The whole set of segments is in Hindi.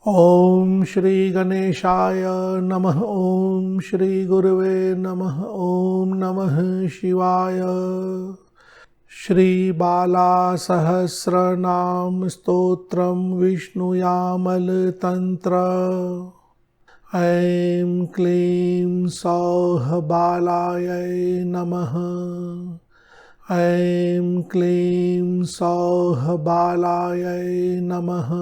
ओम श्री गणेशाय नमः। ओम श्री गुरुवे नमः। ओम नमः शिवाय। श्री बाला सहस्रनाम स्तोत्रम विष्णुयामल तंत्र। ऐं क्लीं सौः बालायै नमः। ऐं क्लीं सौः बालायै नमः।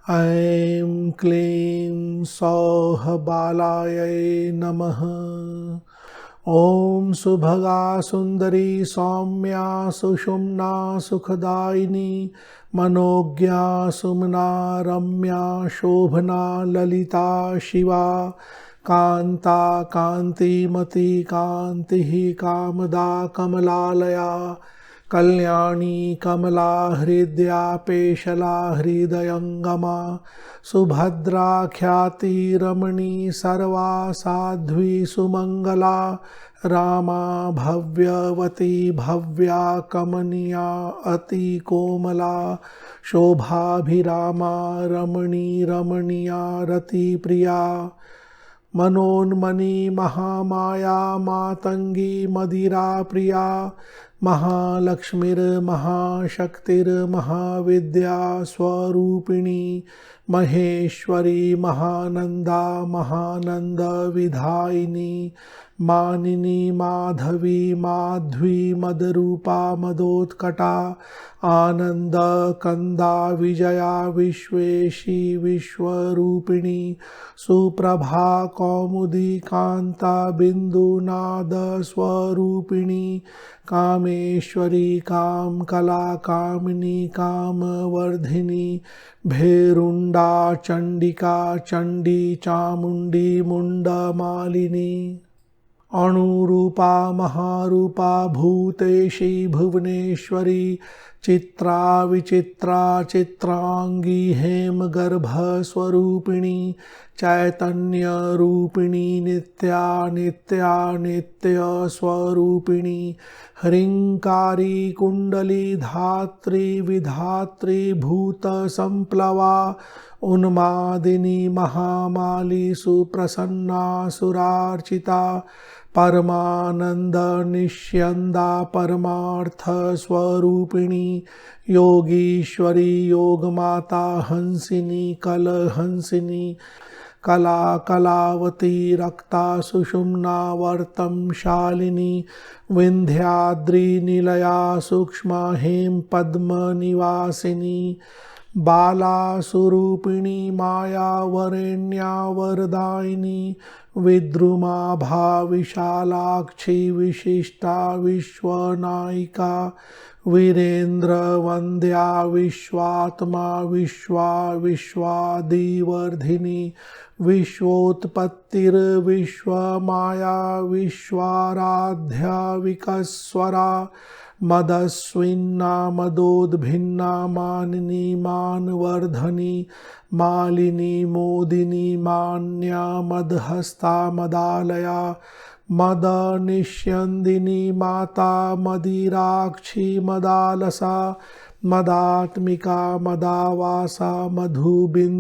ऐं क्लीं सौः बालायै नमः। ॐ सुभगा सुंदरी सौम्या सुषुम्ना सुखदायिनी मनोज्ञा सुमना रम्या शोभना ललिता शिवा कांता कांतिमती कांतिः कामदा कमलालया कल्याणी कमला हृदया पेशला हृदयंगमा सुभद्रा ख्याति रमणी सर्वा साध्वी सुमंगला रामा भव्यवती भव्या कमनीया अति कोमला शोभाभिरामा रमणी रमणीया रति प्रिया मनोन्मनी महामाया मातंगी मदिरा प्रिया महालक्ष्मीर्महाशक्तिर्महाविद्या स्वरूपिणी महेश्वरी महानंदा महानंद विधायिनी मानिनी माधवी माध्वी मदरूपा मदोत्कटा आनंद कंदा विजया विश्वेशी विश्वरूपिणी सुप्रभा कौमुदी कांता बिंदुनाद स्वरूपिणी कामेश्वरी काम कला कामिनी कामवर्धिनी भेरुंडा चंडिका चंडी चामुंडी मुंडमालिनी अणुरूपा महारूपा भूतेशी भुवनेश्वरी चित्रा विचित्रा चित्रांगी हेमगर्भ स्वरूपिणी चैतन्य रूपिणी नित्या नित्या नित्य स्वरूपिणी ह्रींकारी कुंडली धात्री विधात्री भूत संप्लवा उन्मादिनी महामाली सुप्रसन्ना सुरार्चिता परमानंद निष्यंदा परमार्थ स्वरूपिणी योगीश्वरी योगमाता हंसिनी कलहंसिनी कला कलावती रक्ता सुषुम्ना वर्तम शालिनी विंध्याद्रि निलया सूक्ष्म हेम पद्म निवासिनी बाला स्वरूपिणी माया वरेण्या वरदायिनी विद्रुमाभा विशालाक्षी विशिष्टा विश्वनायिका वीरेंद्र वंद्या विश्वात्मा विश्वा विश्वादिवर्धिनी विश्वोत्पत्तिर्विश्वमाया विश्वाराध्या विकस्वरा मदस्विन्ना मदोद्भिन्ना मानिनी मानवर्धनी मालिनी मोदिनी मान्या मदहस्ता मदालया मदनिष्यन्दिनी माता मदिराक्षी मदालसा मदात्मिका मदावासा मधुबिन्दुकृताधरा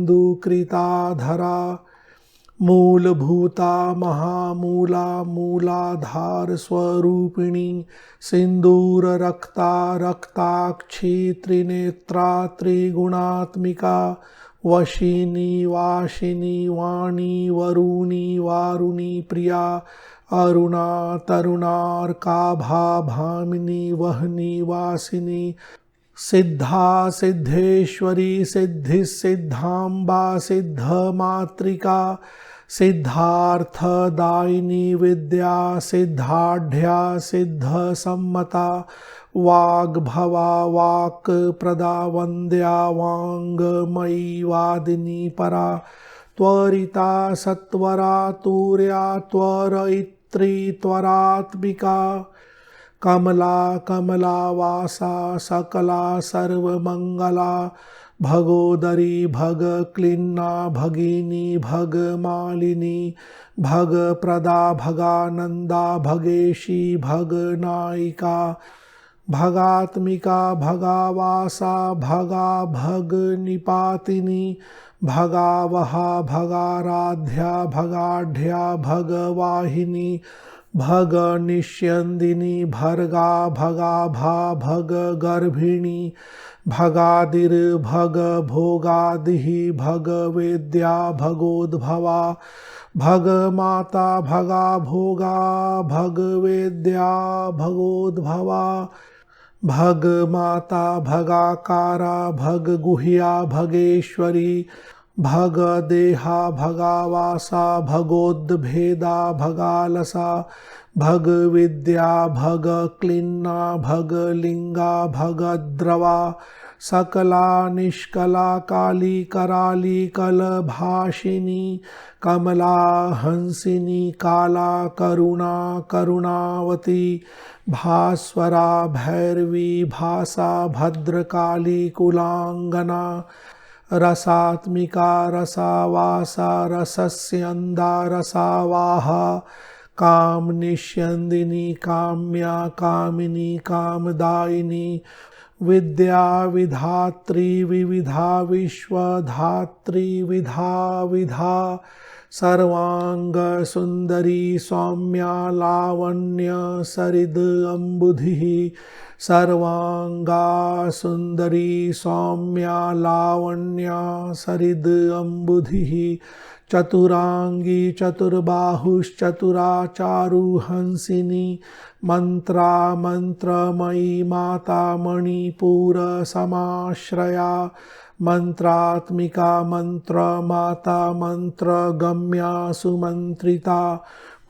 मूलभूता महामूला मूलाधार स्वरूपिणी सिंदूर रक्ता रक्ताक्षी त्रिनेत्रा त्रिगुणात्मिका वशिनी वाशिनी वाणी वरुणी वारुणी प्रिया अरुणा तरुणार्काभा भामिनी वहनी वासिनी सिद्धा सिद्धेश्वरी सिद्धि सिद्धांबा सिद्धमात्रिका सिद्धार्थदायिनी विद्या सिद्धाढ्या सिद्धसम्मता वाग्भवा वाक्प्रदा वन्द्या वाङ्मयी वादिनी परा त्वरिता सत्वरा तुर्या त्वरयित्री त्वरात्मिका कमला कमलावासा सकला सर्वमंगला भगोदरी भगक्लिन्ना भगिनी भगमालिनी भगप्रदा भगानंदा भगेशी भगनायिका भगात्मिका भगावासा भगा भग निपातिनी भगावहा भगाराध्या भगाढ्या भगवाहिनी भग निष्यन्दिनी भर्गा भगाभा भग गर्भिणी भगादिर भग भोगादिः भग वेद्या भगोद्भवा भग माता भगा भोगा भग वेद्या भगोद्भवा भग माता भगाकारा भग गुह्या भगेश्वरी भग देहा भगावासा भगोद्भेदा भगालसा भग विद्या भग क्लिन्ना भग लिंगा भगद्रवा सकला निष्कला काली कराली कलभाषिनी कमला हंसिनी काला करुणा करुणावती भास्वरा भैरवी भासा भद्रकाली कुलांगना रसात्मिका रसावासा रसस्यंदा रसावाहा काम निष्यंदिनी काम्या कामिनी कामदायिनी विद्या विधात्री विविधा विश्वधात्री विधा विधा सर्वांग सुंदरी सौम्या लावण्य सरिद अम्बुधिः सर्वांगा सुंदरी सौम्या लावण्या सरिद अम्बुधिः चतुरांगी चतुर्बाहुश्चतुरा चारुहंसिनी मंत्रा मंत्रमयी माता मणिपुर समाश्रया मंत्रात्मिका मंत्र माता मंत्र गम्या सुमंत्रिता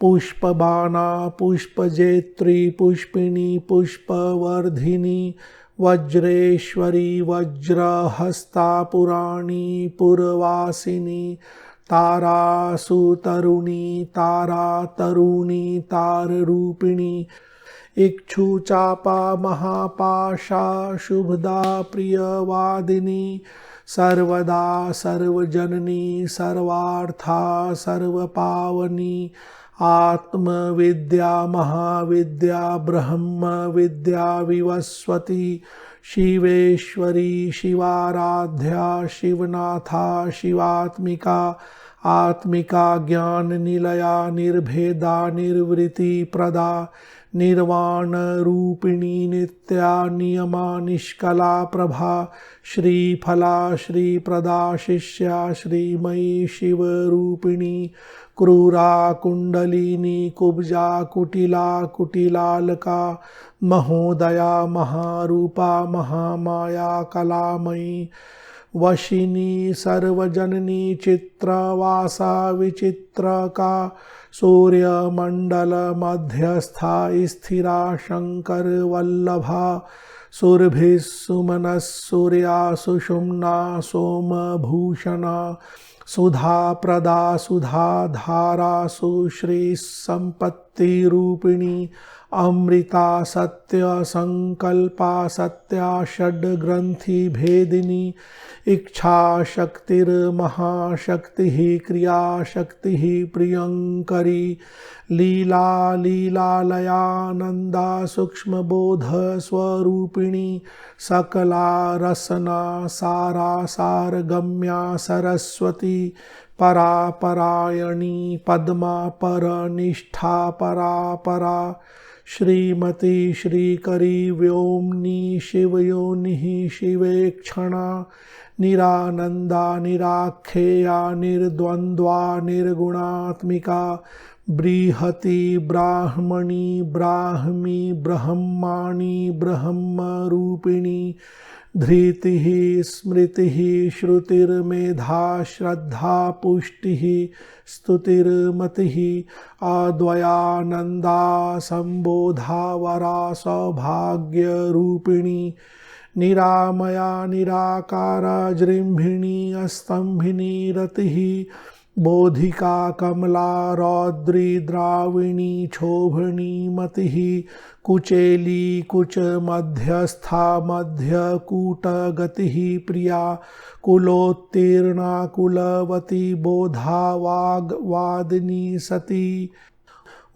पुष्पबाणा पुष्पजेत्री पुष्पिणी पुष्पवर्धिनी वज्रेश्वरी वज्रहस्ता पुराणी पुरवासिनी तारा सुतरुणी तारा तरुणी ताररूपिणी इक्षुचापा महापाशा शुभदा प्रियवादिनी सर्वदा सर्वजननी सर्वार्था सर्वपावनी आत्मविद्या महाविद्या ब्रह्म विद्या विवस्वती शिवेश्वरी शिवाराध्या शिवनाथा शिवात्मिका आत्मिका ज्ञान निलया निर्भेदा निर्वृत्ति प्रदा निर्वाण रूपिणी नित्या नियमा निष्कला प्रभा श्रीफला श्रीप्रदा शिष्या श्रीमयी शिवरूपिणी क्रूरा कुंडलिनी कुब्जा कुटिला कुटिलालका महोदया महारूपा महामाया कलामयी वशिनी सर्वजननी चित्रवासा विचित्रका सूर्यमंडल मध्यस्था स्थिरा शंकर वल्लभा सुरभिः सुमनः सूर्या सुषुम्ना सोमभूषणा सुधा प्रदा सुधा धारा सुश्री संपत्ति रूपिणी अमृता सत्य संकल्पा सत्या षड ग्रंथि भेदिनी इच्छा शक्तिर्महाशक्तिः क्रिया शक्तिः प्रियंकरी लीला लीलालयानंदा सूक्ष्म बोध स्वरूपिणी सकला रसना सारा सारगम्या सरस्वती परा परायणी पद्मा पर निष्ठा परा परा श्रीमती श्रीकरी व्योमनी शिवयोनिः शिवेक्षणा निरानंदा निराख्येया निर्द्वंद्वा निर्गुणात्मिका बृहति ब्राह्मणी ब्राह्मी ब्रह्माणी ब्रह्मरूपिणी धृतिः स्मृतिः श्रुतिर्मेधा श्रद्धा पुष्टिः स्तुतिर्मतिः अद्वयानंदा संबोधा वरा सौभाग्यरूपिणी निरामया निराकारा जृंभिणी अस्तंभिनी रतिः बोधिका कमला रौद्री द्राविणी क्षोभणी मतिः कुचेली कुच मध्यस्था मध्यकूटगतिः प्रिया कुलोत्तीर्णा कुलवती बोधा वाग्वादिनी सती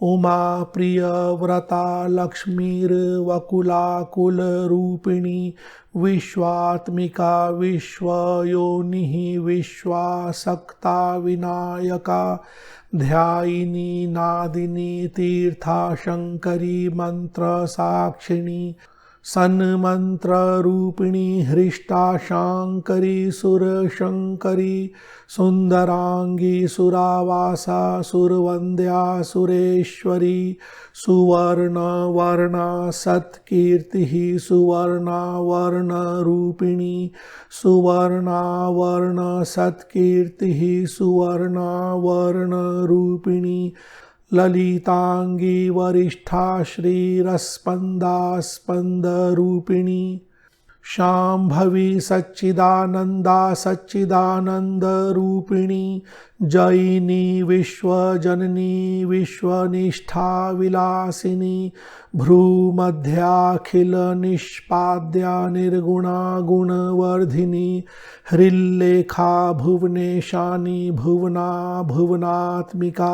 उमा प्रियव्रता लक्ष्मीर्वकुलाकुलरूपिणी विश्वात्मिका विश्वयोनिः विश्वासक्ता विनायका ध्यायिनी नादिनी तीर्थाशंकरी मंत्रसाक्षिणी सन्मंत्ररूपिणी हृष्टाशांकरी सुरशंकरी सुंदरांगी सुरावासा सुरवंद्या सुरेश्वरी सुवर्णवर्णा सत्कीर्तिः सुवर्णावर्णरूपिणी सुवर्णावर्ण सत्कीर्तिः सुवर्णावर्णरूपिणी ललितांगी वरिष्ठा श्रीरस्पंदा स्पंदरूपिणी शांभवी सच्चिदानंदा सच्चिदानंदरूपिणी जयिनी विश्वजननी विश्वनिष्ठा विलासिनी भ्रूमध्याखिल निष्पाद्या निर्गुणा गुणवर्धिनी हृल्लेखा भुवनेशानी भुवना भुवनात्मिका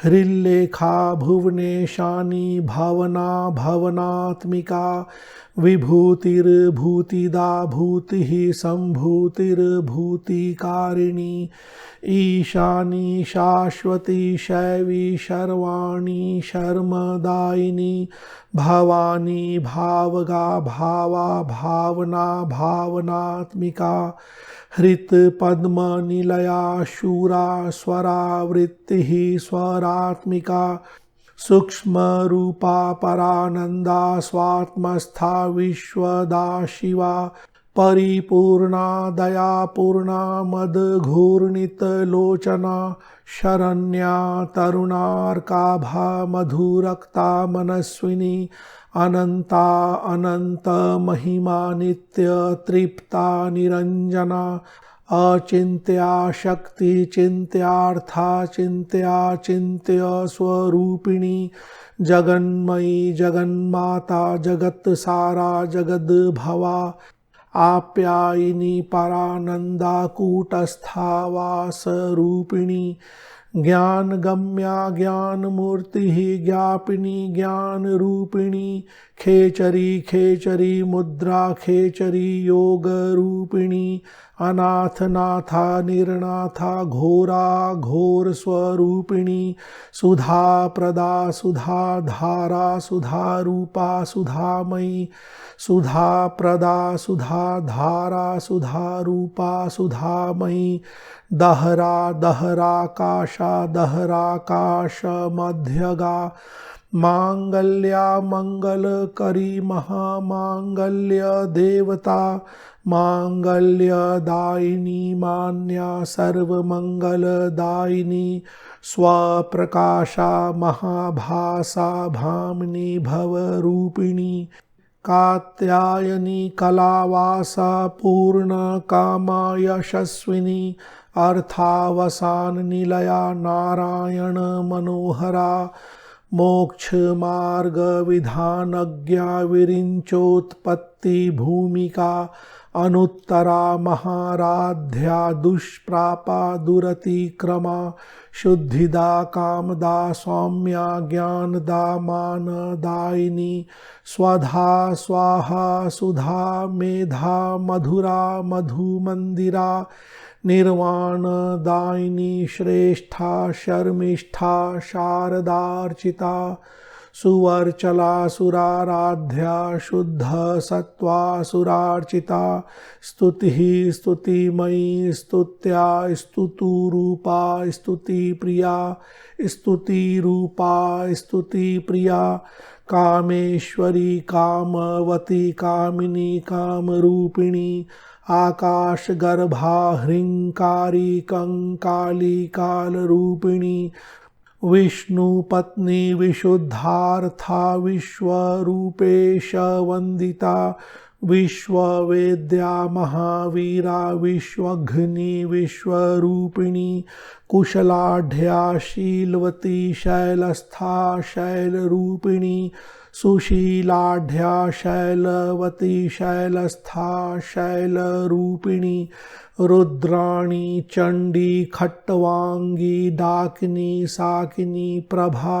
हृल्लेखा भुवनेशानी भवना भवनात्मिका विभूतिर्भूतिदा भूतिः संभूतिर्भूतिकारिणी ईशानी शाश्वती शैवी शर्वाणी शर्मदायिनी भवानी भावगा भावा भावना भावनात्मिका हृत्पद्मनिलया शूरा स्वरावृत्तिः स्वरात्मिका सूक्ष्म रूपा परानंदा स्वात्मस्था विश्वदा शिवा परिपूर्णा दयापूर्णा मदघूर्णितलोचना शरण्या तरुणार्काभा मधुरक्ता मनस्विनी अनंता अनंत महिमा नित्य तृप्ता निरंजना अचिंत्या शक्ति चिंत्यार्था चिंत्या चिंत्य स्वरूपिणी जगन्मयी जगन्माता जगत सारा जगद भवा आप्यायिनी परानंदा कूटस्था वासरूपिणी ज्ञान गम्या ज्ञान मूर्ति ज्ञापिनी ज्ञान रूपिणी खेचरी खेचरी मुद्रा खेचरी योग रूपिणी अनाथ नाथा निर्नाथा घोरा घोर स्वरूपिणी सुधा प्रदा सुधा धारा सुधा रूपा सुधामयी सुधा प्रदा सुधा धारा सुधा रूपा सुधामयी दहरा दहराकाशा दहराकाश मध्यगा मांगल्या मंगलकरी महामांगल्य देवता मांगल्यदायिनी मान्या सर्वमंगलदायिनी स्वप्रकाशा महाभासा भामिनी भवरूपिणी कात्यायनी कलावासा पूर्ण कामा यशस्विनी अर्थावसान निलया नारायण मनोहरा मोक्ष मार्ग विधानज्ञा विरिंचोत्पत्ति भूमिका अनुत्तरा महाराध्या दुष्प्रापा दुरतिक्रमा शुद्धिदा कामदा सौम्या ज्ञानदा मानदायिनी स्वधा स्वाहा सुधा मेधा मधुरा मधुमंदिरा निर्वाणदायिनी श्रेष्ठा शर्मिष्ठा शारदार्चिता सुवर्चला सुराराध्या शुद्ध सत्वा सुरार्चिता स्तुतिः स्तुतिमयी स्तुत्या स्तुतुरूपा स्तुतिप्रिया स्तुतिरूपा स्तुतिप्रिया कामेश्वरी कामवती कामिनी कामरूपिणी आकाशगर्भा ह्रींकारी कंकाली कालरूपिणी विष्णुपत्नी विशुद्धार्था विश्वरूपेश वंदिता विश्ववेद्या महावीरा विश्वघ्नी विश्वरूपिणी कुशलाढ्या शीलवती शैलस्था शैलरूपिणी सुशीलाढ्या शैलवती शैलस्था शैलरूपिणी रुद्राणी चंडी खट्टवांगी डाकिनी साकिनी प्रभा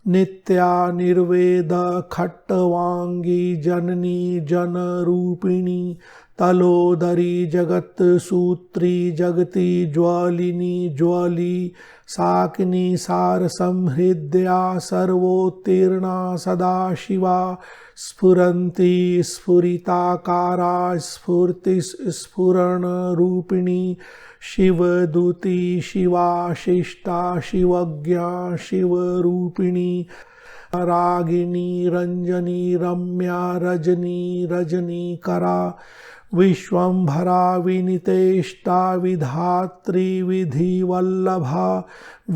नित्या निर्वेद खट्टवांगी जननी जनरूपिणी तलोदरी जगत सूत्री जगति ज्वलिनी ज्वली साकिनी सार संहृद्या सर्वोत्तीर्णा सदाशिवा स्फुरन्ती स्फुरिताकारा स्फूर्ति स्फुरण रूपिणी शिवदूती शिवा शिष्टा शिवज्ञा शिवरूपिणी रागिनी रंजनी रम्या रजनी रजनीकरा विश्वंभरा विनितेष्टा विधात्री विधिवल्लभा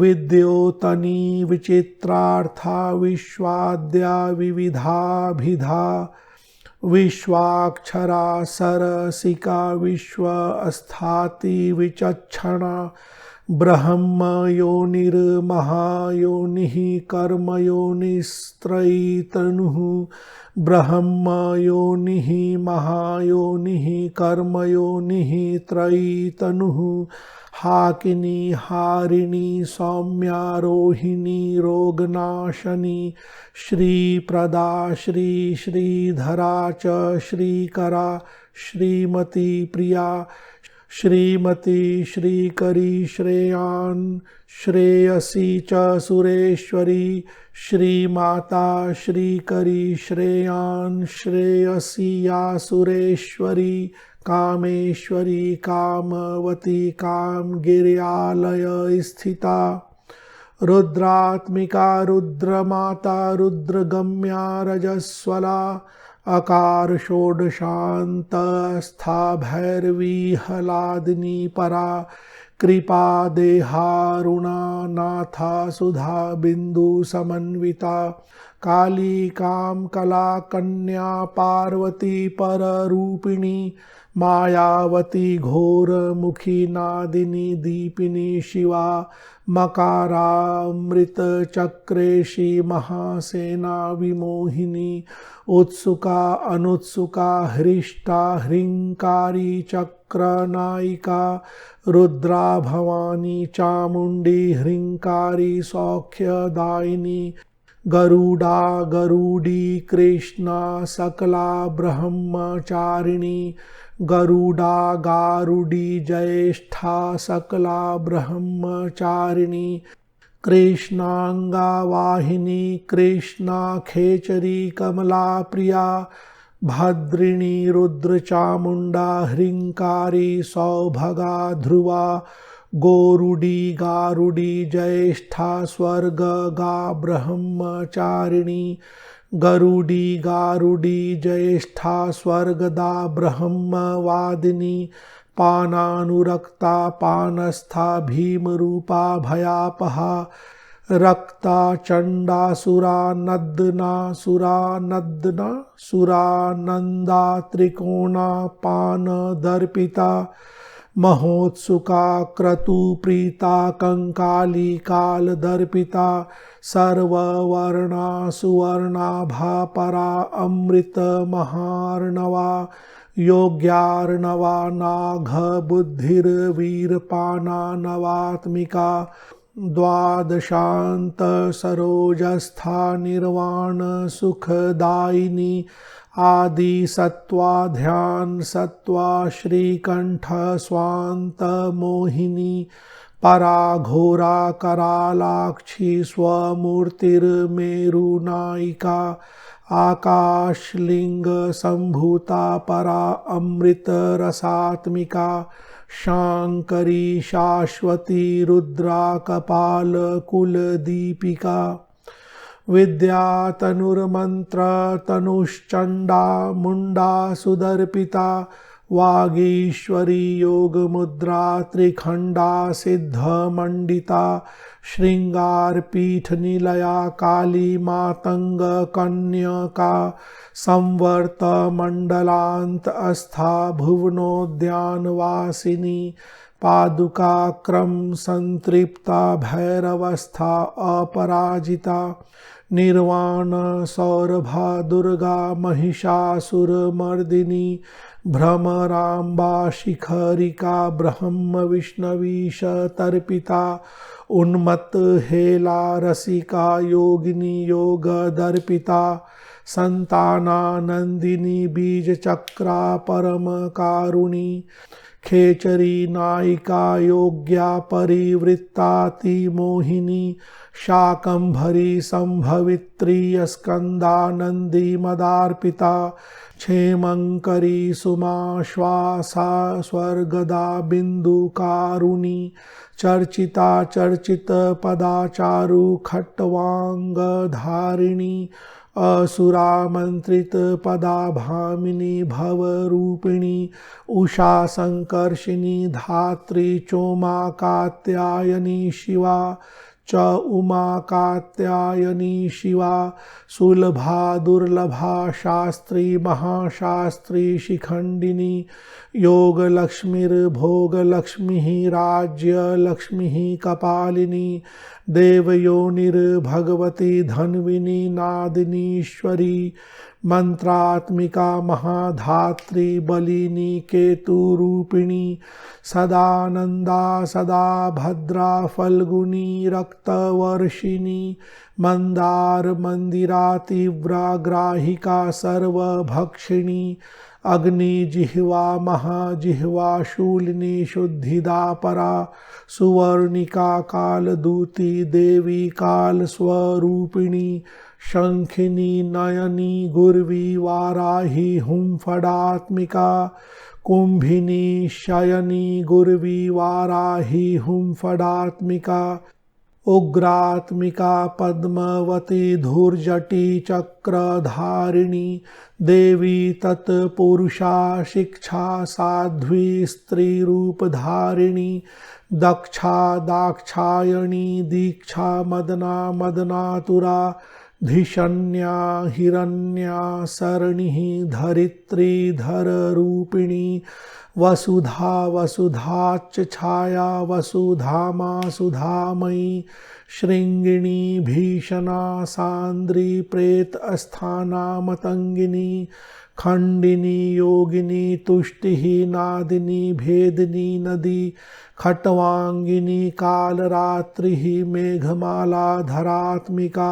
विद्योतनी विचित्रार्था विश्वाद्या विविधाभिधा विश्वाक्षरा सरसिका विश्वस्थाति विचक्षणा ब्रह्म योनिर्महायोनिः कर्मयोनिस्त्रयीतनुः ब्रह्म योनिः महायोनिः कर्मयोनिः त्रयीतनुः हाकिनी हारिणी सौम्यारोहिणी रोगनाशनी श्रीप्रदा श्री श्रीधरा च श्रीकरा श्रीमती प्रिया श्रीमती श्रीकरी श्रेयान् श्रेयसी च सुरेश्वरी श्रीमाता श्रीकरी श्रेयान् श्रेयसी या सुरेश्वरी कामेश्वरी कामवती कामगिर्यालय स्थिता रुद्रात्मिका रुद्रमाता रुद्रगम्या रजस्वला अकार षोडशान्तस्था भैरवी हलादिनी परा कृपा देहारुणा नाथा सुधा बिंदु समन्विता काली काम कला कन्या पार्वती पर रूपिणी मायावती घोर मुखी नादिनी दीपिनी शिवा मकारामृत चक्रेशी महासेना विमोहिनी उत्सुका अनुत्सुका हृष्टा ह्रींकारी चक्रनायिका रुद्रा भवानी चामुंडी ह्रींकारी सौख्यदायिनी गरुड़ा गरुड़ी कृष्णा सकला ब्रह्मचारिणी गरुड़ा गारुड़ी ज्येष्ठा सकला ब्रह्मचारिणी कृष्णांगा वाहिनी कृष्णा खेचरी कमला प्रिया भद्रिणी रुद्र चामुंडा ह्रींकारी सौभगा ध्रुवा गोरुडी गारुडी ज्येष्ठा स्वर्ग गा ब्रह्मचारिणी गरुडी गारुडी ज्येष्ठा स्वर्गदा ब्रह्मवादिनी पानानुरक्ता पानस्था भीमरूपा भयापहा रक्ता चंडासुरा नद्दना सुरा नद्दना सुरानंदा त्रिकोणा पान दर्पिता महोत्सुका क्रतुप्रीता कंकाली काल दर्पिता सर्ववर्णा सुवर्णाभा परा अमृत महार्णवा योग्यार्णवा नाघ बुद्धिर्वीरपाना नवात्मिका द्वादशांत सरोजस्था निर्वाण सुखदायिनी आदि सत्वा ध्यान सत्वा श्रीकंठ स्वांत मोहिनी परा घोरा करालाक्षी स्वमूर्तिर्मेरुनायिका आकाशलिंग संभूता परा अमृत रसात्मिका शांकरी शाश्वती रुद्रा कपाल कुलदीपिका विद्या तनुर्मंत्र तनुश्चंडा मुंडा सुदर्पिता वागीश्वरी योग मुद्रा त्रिखंडा सिद्ध मंडिता श्रृंगार पीठ निलया काली मातंग कन्यका संवर्त मंडलांत अस्था भुवनोद्यान वासिनी पादुकाक्रम संतृप्ता भैरवस्था अपराजिता निर्वाण सौरभा दुर्गा महिषासुरमर्दिनी भ्रमराम्बा शिखरिका ब्रह्म विष्णवीश तर्पिता उन्मत्त हेला रसिका योगिनी योग दर्पिता संतानानंदिनी बीज चक्रा परम कारुणी खेचरी नायिका योग्या परिवृत्ताति मोहिनी शाकंभरी संभवित्री स्कंदानंदी मदार्पिता क्षेमंकरी सुमाश्वासा स्वर्गदा बिंदुकारुणी चर्चिता चर्चित पदाचारु खट्वांग धारिणी असुरामंत्रित पदाभामिनी भवरूपिणी उषा संकर्षिणी धात्री चोमा कात्यायनी शिवा च उमा कात्यायनी शिवा सुलभा दुर्लभा शास्त्री महाशास्त्री शिखंडिनी योग लक्ष्मीर्भोगलक्ष्मी राज्यलक्ष्मी कपालिनी देवयोनिर्भगवती धन्विनी नादिनीश्वरी मंत्रात्मिका महाधात्री बलिनी केतुरूपिणी सदानंदा सदा भद्रा फल्गुनी रक्तवर्षिणी मंदार मंदिरा तीव्रा ग्राहिका सर्वभक्षिणी अग्निजिह्वा महाजिह्वा शूलिनी शुद्धिदा परा सुवर्णिका कालदूती देवी कालस्वरूपिणी शंखिनी नयनी गुर्वी वाराही हुंफडात्मिका कुंभिनी शयनी गुर्वी वाराही हुंफडात्मिका उग्रात्मिका पद्मवती धूर्जटी चक्रधारिणी देवी तत्पुरुषा शिक्षा साध्वी स्त्रीरूपधारिणी दक्षा दाक्षायणी दीक्षा मदना मदनातुरा धिषण्या हिरण्या सरणिः धरित्री धररूपिणी वसुधा वसुधाच्च छाया वसुधामा सुधामयी श्रृंगिणी भीषणा सांद्री प्रेत अस्थाना मतंगिनी खंडिनी योगिनी तुष्टिः नादिनी भेदिनी नदी खट्वांगिनी कालरात्रिः मेघमाला धरात्मिका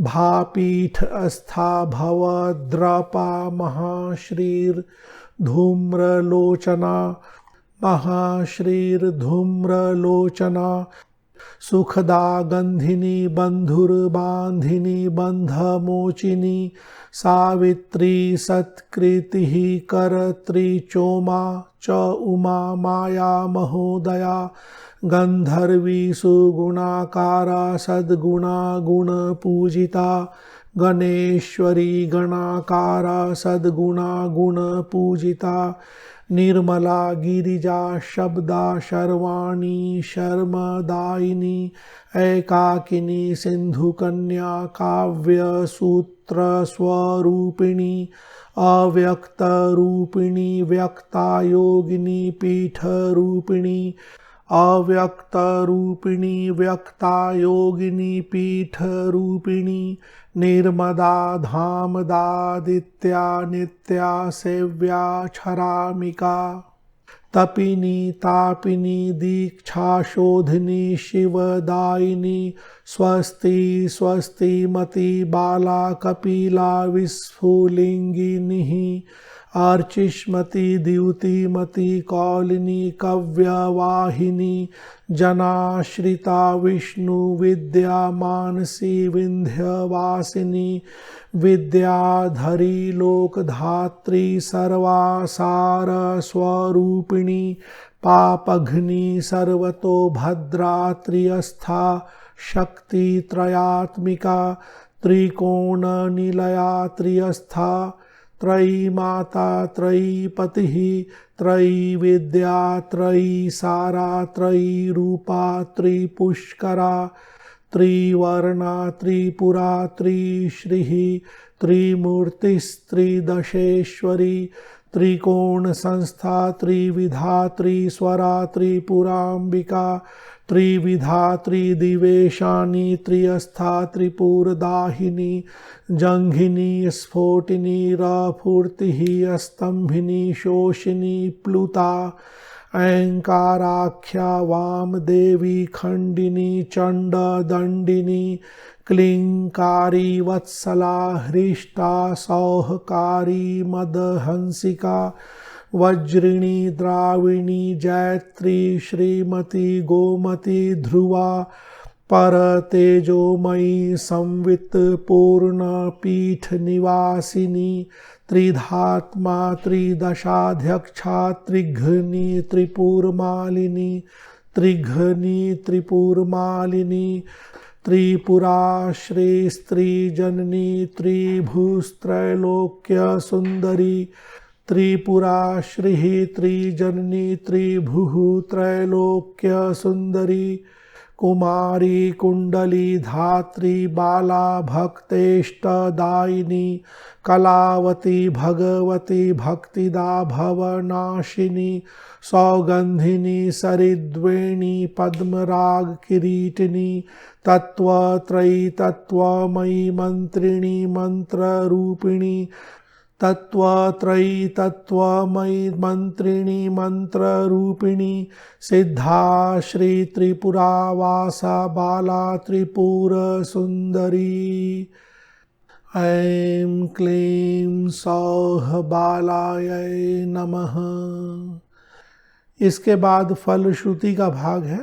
भापीठ अस्था भवद्रपा महाश्रीर धूम्रलोचना महाश्रीर्धूम्रलोचना सुखदा गंधिनी बंधुर्बांधिनी बंधमोचिनी सावित्री सत्कृतिः करत्री चोमा च उमा माया महोदया गंधर्वी सुगुणाकारा सद्गुणा गुणपूजिता गणेश्वरी गणाकारा सद्गुणा गुणपूजिता निर्मला गिरिजा शब्दा शर्वाणी शर्मदायिनी एकाकिनी सिंधुकन्या काव्यसूत्र स्वरूपिणी अव्यक्तरूपिणी व्यक्ता योगिनी पीठरूपिणी अव्यक्तरूपिणी व्यक्ता योगिनी पीठरूपिणी निर्मदा धामदादित्या नित्या सेव्या क्षरामिका तपिनी तापिनी दीक्षाशोधिनी शिवदायिनी स्वस्ति स्वस्तिमती बाला कपिला विस्फुलिंगिनी अर्चिष्मती द्युतिमती कौलिनी कव्यवाहिनी जनाश्रिता विष्णु विद्या मानसी विंध्यवासिनी विद्याधरी लोकधात्री सर्वासार स्वरूपिणी पापघ्नी सर्वतो भद्रा त्रियस्था शक्ति त्रयात्मिका त्रिकोण निलया त्रियस्था त्रयी माता त्रयी पतिः त्रयी विद्या त्रयी सारा त्रयी रूपा त्रिपुष्करा त्रिवर्णा त्रिपुरा त्रिश्रीः त्रिमूर्तिस्त्रिदशेश्वरी त्रिकोण संस्था त्रिविधा त्रिस्वरा त्रिपुरांबिका त्रिविधा त्रिदिवेशानी त्रियस्था त्रिपुरदाहिनी जंघिनी स्फोटिनी रफूर्तिः स्तंभिनी शोषिनी प्लुता ऐंकाराख्या वामदेवी खंडिनी चंडदंडिनी क्लिंकारी वत्सला हृष्टा सौहकारी मदहंसिका वज्रिणी द्राविणी जैत्री श्रीमती गोमती ध्रुवा पर तेजोमयी संवित पूर्ण पीठ निवासिनी त्रिधात्मा त्रिदशाध्यक्षा त्रिघ्नी त्रिपुरमालिनी त्रिघ्नी त्रिपुरमालिनी त्रिपुरा श्री स्त्री जननी त्रिभुस्त्रैलोक्य सुंदरी त्रिपुरा श्री त्रिजननी त्रिभुः त्रैलोक्य सुंदरी कुमारी कुंडली धात्री बाला भक्तेष्टदायिनी कलावती भगवती भक्तिदा भवनाशिनी सौगंधिनी सरिद्वेणी पद्मराग किरीटिनी तत्वत्रयी तत्वमयी मंत्रिणी मंत्ररूपिणी तत्वत्रयी तत्वमयी मंत्रिणी मंत्ररूपिणी सिद्धा श्री त्रिपुरा वासा बाला त्रिपुर सुंदरी ऐं क्लीं सौः बालायै नमः। इसके बाद फलश्रुति का भाग है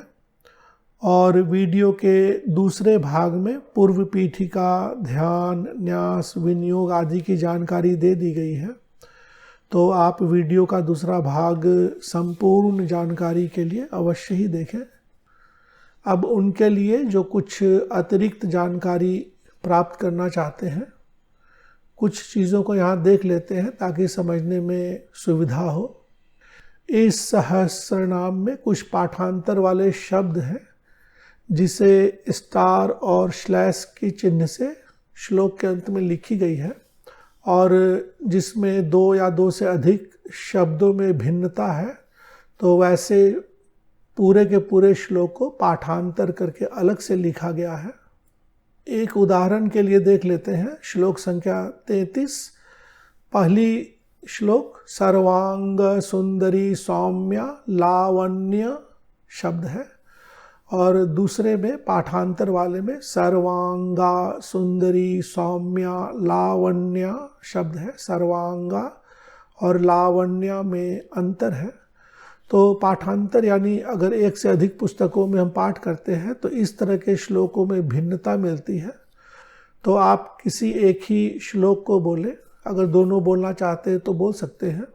और वीडियो के दूसरे भाग में पूर्व पीठिका ध्यान न्यास विनियोग आदि की जानकारी दे दी गई है। तो आप वीडियो का दूसरा भाग संपूर्ण जानकारी के लिए अवश्य ही देखें। अब उनके लिए जो कुछ अतिरिक्त जानकारी प्राप्त करना चाहते हैं, कुछ चीज़ों को यहाँ देख लेते हैं ताकि समझने में सुविधा हो। इस सहस्रनाम में कुछ पाठांतर वाले शब्द हैं जिसे स्टार और स्लैश की चिन्ह से श्लोक के अंत में लिखी गई है और जिसमें 2 या 2 से अधिक शब्दों में भिन्नता है। तो वैसे पूरे के पूरे श्लोक को पाठांतर करके अलग से लिखा गया है। एक उदाहरण के लिए देख लेते हैं। श्लोक संख्या 33, पहली श्लोक सर्वांग सुंदरी सौम्या लावण्य शब्द है और दूसरे में पाठांतर वाले में सर्वांगा सुंदरी सौम्या लावण्य शब्द है। सर्वांगा और लावण्य में अंतर है। तो पाठांतर यानी अगर एक से अधिक पुस्तकों में हम पाठ करते हैं तो इस तरह के श्लोकों में भिन्नता मिलती है। तो आप किसी एक ही श्लोक को बोलें, अगर दोनों बोलना चाहते हैं तो बोल सकते हैं।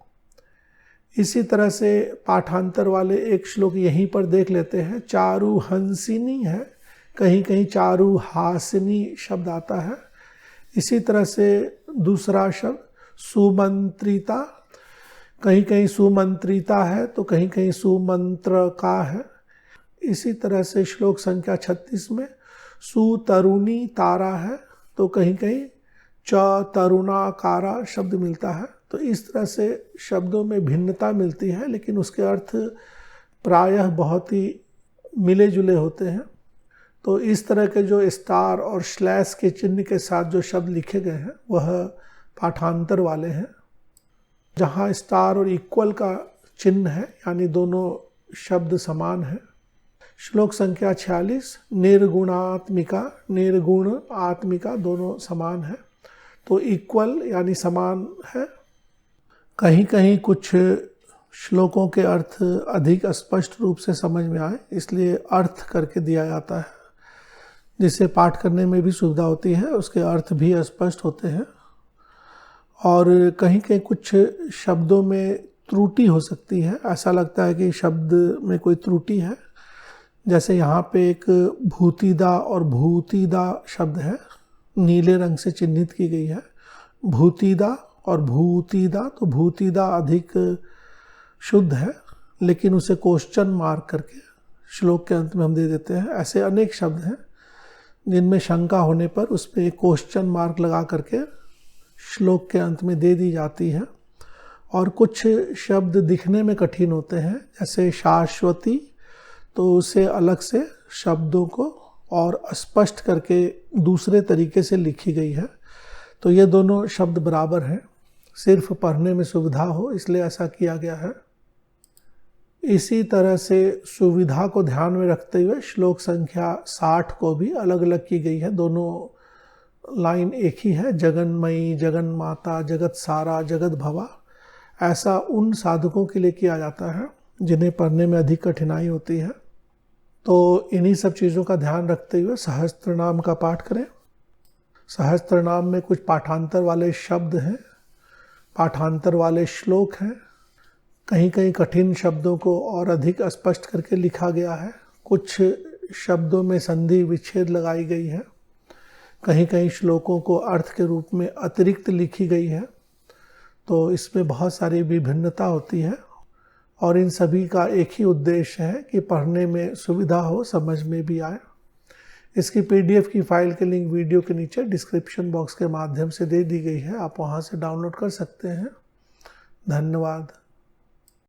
इसी तरह से पाठांतर वाले एक श्लोक यहीं पर देख लेते हैं। चारु हंसिनी है, कहीं कहीं चारु हासिनी शब्द आता है। इसी तरह से दूसरा शब्द सुमंत्रिता, कहीं कहीं सुमंत्रिता है तो कहीं कहीं सुमंत्र का है। इसी तरह से श्लोक संख्या 36 में सुतरुणी तारा है तो कहीं कहीं च तरुणाकारा शब्द मिलता है। तो इस तरह से शब्दों में भिन्नता मिलती है, लेकिन उसके अर्थ प्रायः बहुत ही मिले जुले होते हैं। तो इस तरह के जो स्टार और स्लैश के चिन्ह के साथ जो शब्द लिखे गए हैं वह पाठांतर वाले हैं। जहाँ स्टार और इक्वल का चिन्ह है यानी दोनों शब्द समान है। श्लोक संख्या 46 निर्गुणात्मिका, निर्गुण आत्मिका दोनों समान है तो इक्वल यानी समान है। कहीं कहीं कुछ श्लोकों के अर्थ अधिक स्पष्ट रूप से समझ में आए इसलिए अर्थ करके दिया जाता है, जिससे पाठ करने में भी सुविधा होती है, उसके अर्थ भी स्पष्ट होते हैं। और कहीं कहीं कुछ शब्दों में त्रुटि हो सकती है, ऐसा लगता है कि शब्द में कोई त्रुटि है। जैसे यहाँ पे एक भूतिदा और भूतिदा शब्द है, नीले रंग से चिन्हित की गई है। भूतिदा और भूतिदा, तो भूतिदा अधिक शुद्ध है लेकिन उसे क्वेश्चन मार्क करके श्लोक के अंत में हम दे देते हैं। ऐसे अनेक शब्द हैं जिनमें शंका होने पर उस पर एक क्वेश्चन मार्क लगा करके श्लोक के अंत में दे दी जाती है। और कुछ शब्द दिखने में कठिन होते हैं, जैसे शाश्वती, तो उसे अलग से शब्दों को और स्पष्ट करके दूसरे तरीके से लिखी गई है। तो ये दोनों शब्द बराबर हैं, सिर्फ पढ़ने में सुविधा हो इसलिए ऐसा किया गया है। इसी तरह से सुविधा को ध्यान में रखते हुए श्लोक संख्या 60 को भी अलग अलग की गई है। दोनों लाइन एक ही है, जगन्मयी, जगन माता, जगत सारा, जगत भवा। ऐसा उन साधकों के लिए किया जाता है जिन्हें पढ़ने में अधिक कठिनाई होती है। तो इन्हीं सब चीज़ों का ध्यान रखते हुए सहस्त्र नाम का पाठ करें। सहस्त्र नाम में कुछ पाठांतर वाले शब्द हैं, पाठांतर वाले श्लोक हैं। कहीं कहीं कठिन शब्दों को और अधिक स्पष्ट करके लिखा गया है। कुछ शब्दों में संधि विच्छेद लगाई गई है। कहीं कहीं श्लोकों को अर्थ के रूप में अतिरिक्त लिखी गई है। तो इसमें बहुत सारी विभिन्नता होती है और इन सभी का एक ही उद्देश्य है कि पढ़ने में सुविधा हो, समझ में भी आए। इसकी PDF की फाइल के लिंक वीडियो के नीचे डिस्क्रिप्शन बॉक्स के माध्यम से दे दी गई है, आप वहां से डाउनलोड कर सकते हैं। धन्यवाद।